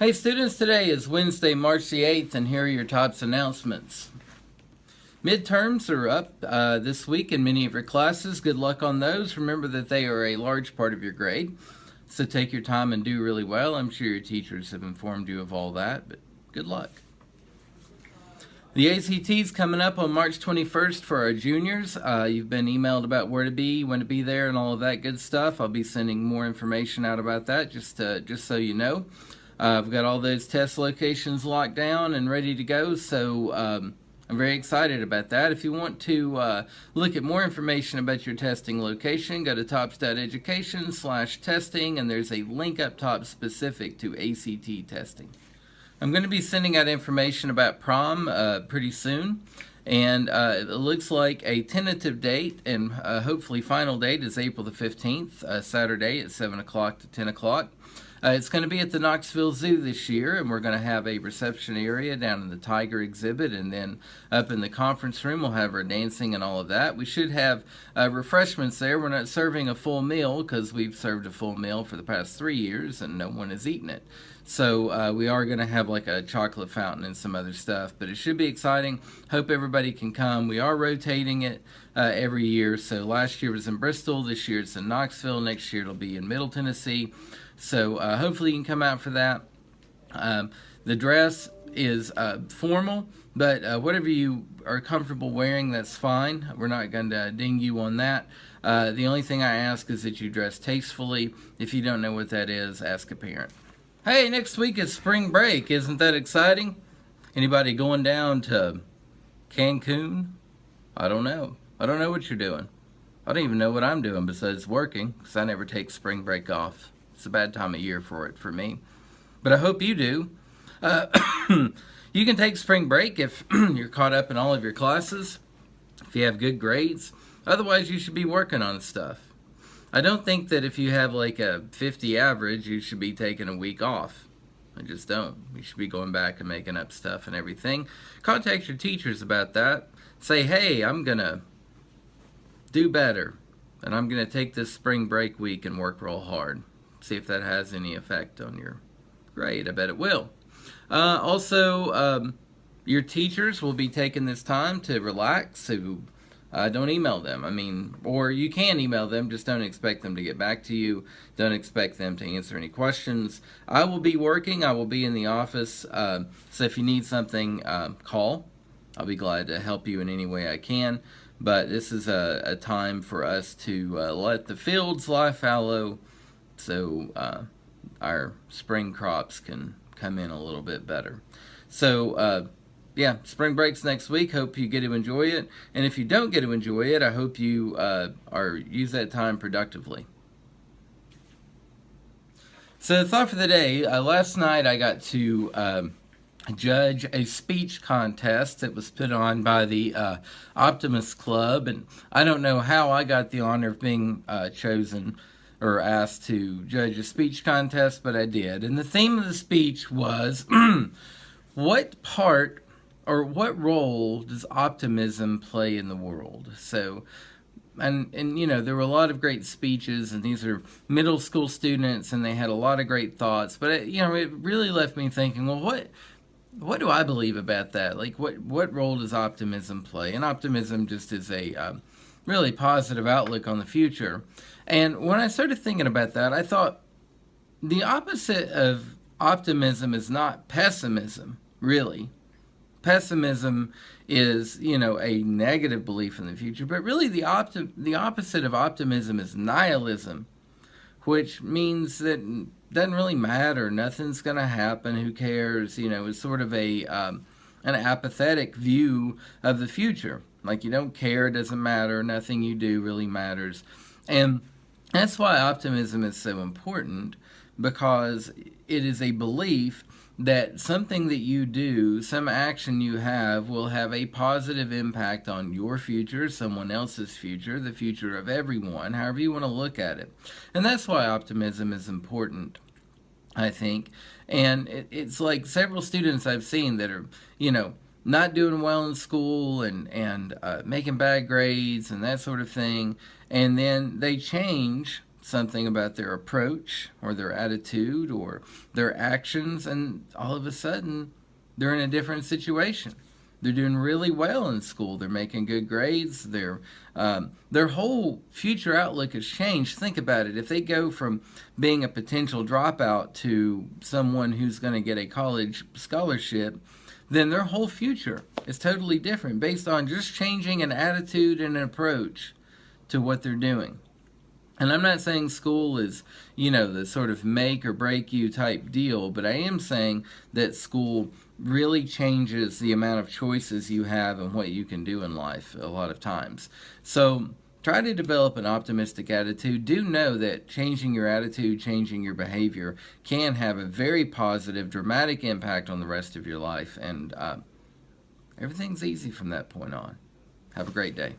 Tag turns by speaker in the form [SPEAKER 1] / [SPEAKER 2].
[SPEAKER 1] Hey students, today is Wednesday, March the 8th, and here are your TOPS announcements. Midterms are up this week in many of your classes. Good luck on those. Remember that they are a large part of your grade, so take your time and do really well. I'm sure your teachers have informed you of all that, but good luck. The ACT's coming up on March 21st for our juniors. You've been emailed about where to be, when to be there, and all of that good stuff. I'll be sending more information out about that just so you know. I've got all those test locations locked down and ready to go, so I'm very excited about that. If you want to look at more information about your testing location, go to tops.education/testing, and there's a link up top specific to ACT testing. I'm going to be sending out information about prom pretty soon, and it looks like a tentative date and hopefully final date is April the 15th, Saturday at 7 o'clock to 10 o'clock. It's going to be at the Knoxville Zoo this year, and we're going to have a reception area down in the Tiger exhibit, and then up in the conference room we'll have our dancing and all of that. We should have refreshments there. We're not serving a full meal because we've served a full meal for the past 3 years and no one has eaten it. So we are going to have like a chocolate fountain and some other stuff, but it should be exciting. Hope everybody can come. We are rotating it every year. So last year was in Bristol, this year it's in Knoxville, next year it'll be in Middle Tennessee. So hopefully you can come out for that. The dress is formal, but whatever you are comfortable wearing, that's fine. We're not going to ding you on that. The only thing I ask is that you dress tastefully. If you don't know what that is, ask a parent. Hey, next week is spring break. Isn't that exciting? Anybody going down to Cancun? I don't know. I don't know what you're doing. I don't even know what I'm doing besides working, because I never take spring break off. It's a bad time of year for it for me. But I hope you do. You can take spring break if you're caught up in all of your classes, if you have good grades. Otherwise, you should be working on stuff. I don't think that if you have like a 50 average, you should be taking a week off. I just don't. You should be going back and making up stuff and everything. Contact your teachers about that. Say, hey, I'm going to do better, and I'm going to take this spring break week and work real hard. See if that has any effect on your grade. I bet it will. Also, your teachers will be taking this time to relax, so don't email them. Or you can email them, just don't expect them to get back to you. Don't expect them to answer any questions. I will be working. I will be in the office, so if you need something, call. I'll be glad to help you in any way I can. But this is a time for us to let the fields lie fallow, so our spring crops can come in a little bit better. So yeah, spring break's next week. Hope you get to enjoy it. And if you don't get to enjoy it, I hope you use that time productively. So the thought for the day, last night I got to judge a speech contest that was put on by the Optimist Club. And I don't know how I got the honor of being chosen or asked to judge a speech contest, but I did. And the theme of the speech was, what part or what role does optimism play in the world? So, and you know, there were a lot of great speeches, and these are middle school students, and they had a lot of great thoughts. But it really left me thinking, well, what do I believe about that? Like, what role does optimism play? And optimism just is a really positive outlook on the future. And when I started thinking about that, I thought the opposite of optimism is not pessimism, really. Pessimism is, a negative belief in the future, but really the opposite of optimism is nihilism, which means that it doesn't really matter, nothing's going to happen, who cares, it's sort of an apathetic view of the future. Like, you don't care, it doesn't matter, nothing you do really matters. And that's why optimism is so important, because it is a belief that something that you do, some action you have, will have a positive impact on your future, someone else's future, the future of everyone, however you want to look at it. And that's why optimism is important, I think. And it's like several students I've seen that are, not doing well in school and making bad grades and that sort of thing, and then they change something about their approach or their attitude or their actions, and all of a sudden they're in a different situation. They're doing really well in school. They're making good grades. Their whole future outlook has changed. Think about it. If they go from being a potential dropout to someone who's going to get a college scholarship, then their whole future is totally different based on just changing an attitude and an approach to what they're doing. And I'm not saying school is, the sort of make or break you type deal, but I am saying that school really changes the amount of choices you have and what you can do in life a lot of times. So try to develop an optimistic attitude. Do know that changing your attitude, changing your behavior can have a very positive, dramatic impact on the rest of your life. And everything's easy from that point on. Have a great day.